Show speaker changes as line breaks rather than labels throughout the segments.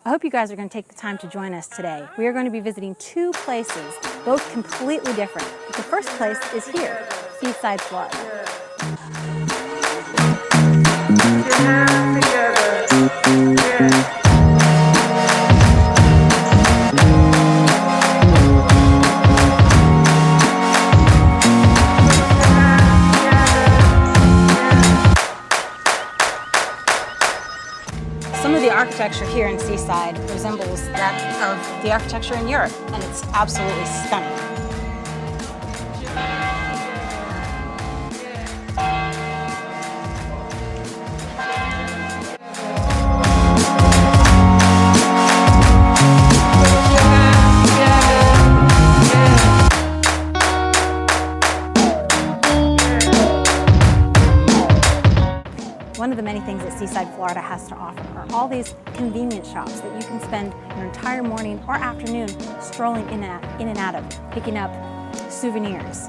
I hope you guys are going to take the time to join us today. We are going to be visiting two places, both completely different. The first place is here, Seaside, Florida. Some of the architecture here in Seaside resembles that of the architecture in Europe, and it's absolutely stunning. One of the many things that Seaside, Florida has to offer are all these convenience shops that you can spend your entire morning or afternoon strolling in and out of, picking up souvenirs,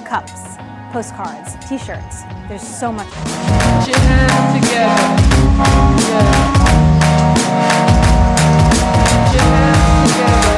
cups, postcards, t-shirts. There's so much. Put your hands together. Put your hands together.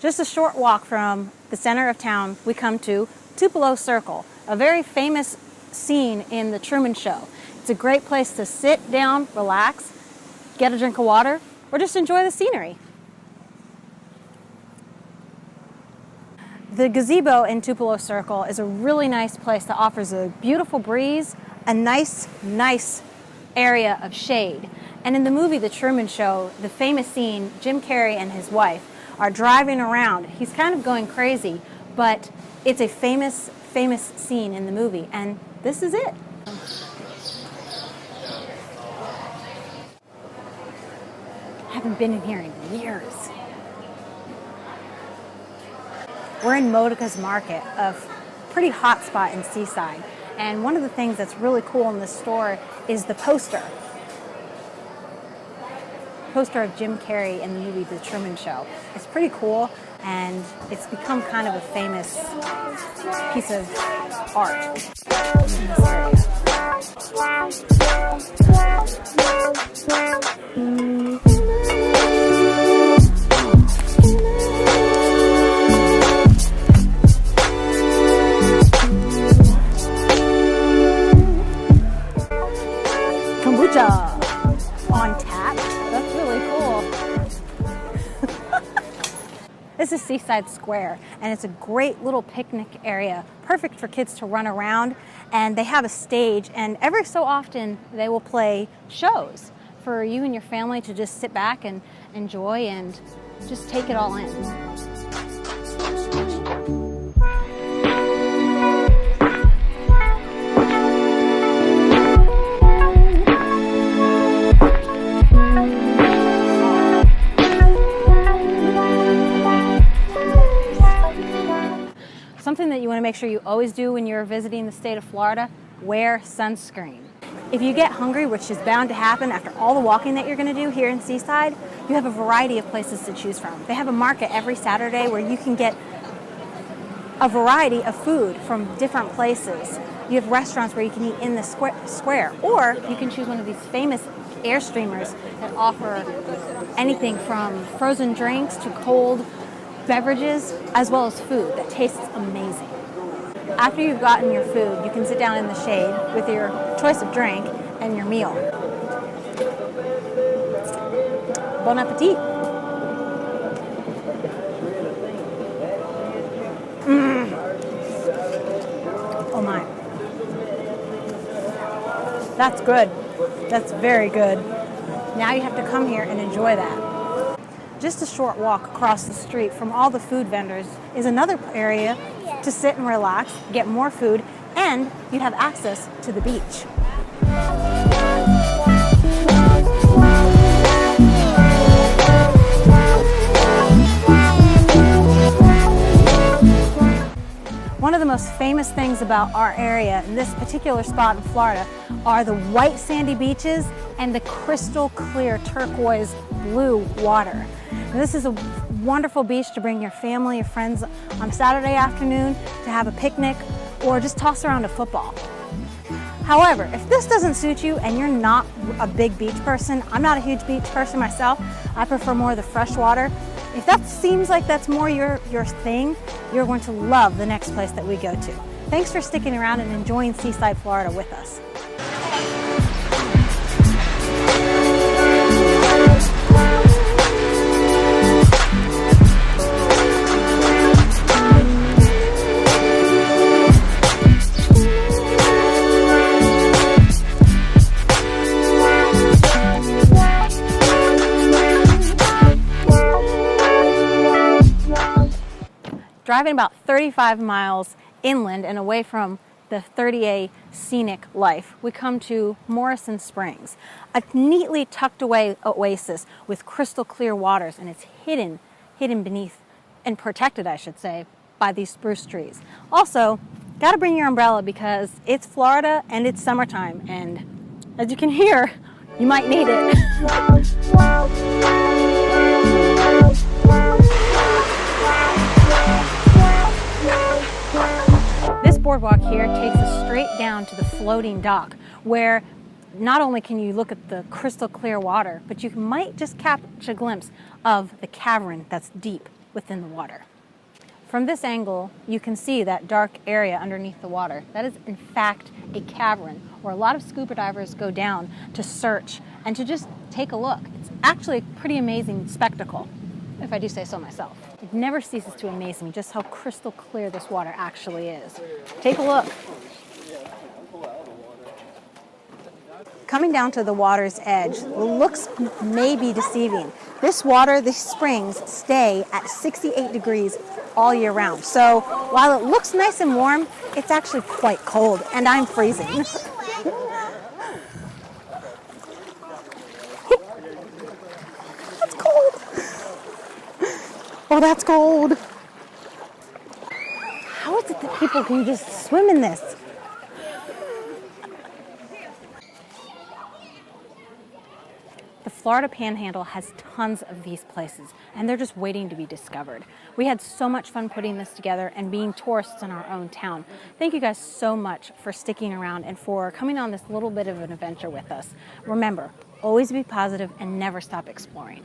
Just a short walk from the center of town, we come to Tupelo Circle, a very famous scene in the Truman Show. It's a great place to sit down, relax, get a drink of water, or just enjoy the scenery. The Gazebo in Tupelo Circle is a really nice place that offers a beautiful breeze, a nice area of shade. And in the movie The Truman Show, the famous scene, Jim Carrey and his wife are driving around. He's kind of going crazy, but it's a famous scene in the movie, and this is it. Haven't been in here in years. We're in Modica's Market, a pretty hot spot in Seaside. And one of the things that's really cool in this store is the poster of Jim Carrey in the movie The Truman Show. It's pretty cool, and it's become kind of a famous piece of art in this area. On tap. That's really cool. This is Seaside Square, and it's a great little picnic area, perfect for kids to run around, and they have a stage, and every so often they will play shows for you and your family to just sit back and enjoy and just take it all in. Something that you want to make sure you always do when you're visiting the state of Florida, wear sunscreen. If you get hungry, which is bound to happen after all the walking that you're going to do here in Seaside, you have a variety of places to choose from. They have a market every Saturday where you can get a variety of food from different places. You have restaurants where you can eat in the square, or you can choose one of these famous air streamers that offer anything from frozen drinks to cold beverages, as well as food that tastes amazing. After you've gotten your food, you can sit down in the shade with your choice of drink and your meal. Bon appetit! Oh my. That's good. That's very good. Now you have to come here and enjoy that. Just a short walk across the street from all the food vendors is another area to sit and relax, get more food, and you'd have access to the beach. most famous things about our area in this particular spot in Florida are the white sandy beaches and the crystal clear turquoise blue water. And this is a wonderful beach to bring your family or friends on a Saturday afternoon to have a picnic or just toss around a football. However, if this doesn't suit you and you're not a big beach person, I'm not a huge beach person myself, I prefer more of the fresh water. If that seems like that's more your thing, you're going to love the next place that we go to. Thanks for sticking around and enjoying Seaside, Florida with us. Driving about 35 miles inland and away from the 30A scenic life, we come to Morrison Springs, a neatly tucked away oasis with crystal clear waters, and it's hidden beneath, and protected, I should say, by these spruce trees. Also, gotta bring your umbrella because it's Florida and it's summertime, and as you can hear, you might need it. This boardwalk here takes us straight down to the floating dock, where not only can you look at the crystal clear water, but you might just catch a glimpse of the cavern that's deep within the water. From this angle, you can see that dark area underneath the water. That is, in fact, a cavern where a lot of scuba divers go down to search and to just take a look. It's actually a pretty amazing spectacle, if I do say so myself. It never ceases to amaze me just how crystal clear this water actually is. Take a look. Coming down to the water's edge, the looks may be deceiving. This water, these springs, stay at 68 degrees all year round. So while it looks nice and warm, it's actually quite cold, and I'm freezing. That's cold. Oh, that's cold. How is it that people can just swim in this? The Florida Panhandle has tons of these places, and they're just waiting to be discovered. We had so much fun putting this together and being tourists in our own town. Thank you guys so much for sticking around and for coming on this little bit of an adventure with us. Remember, always be positive and never stop exploring.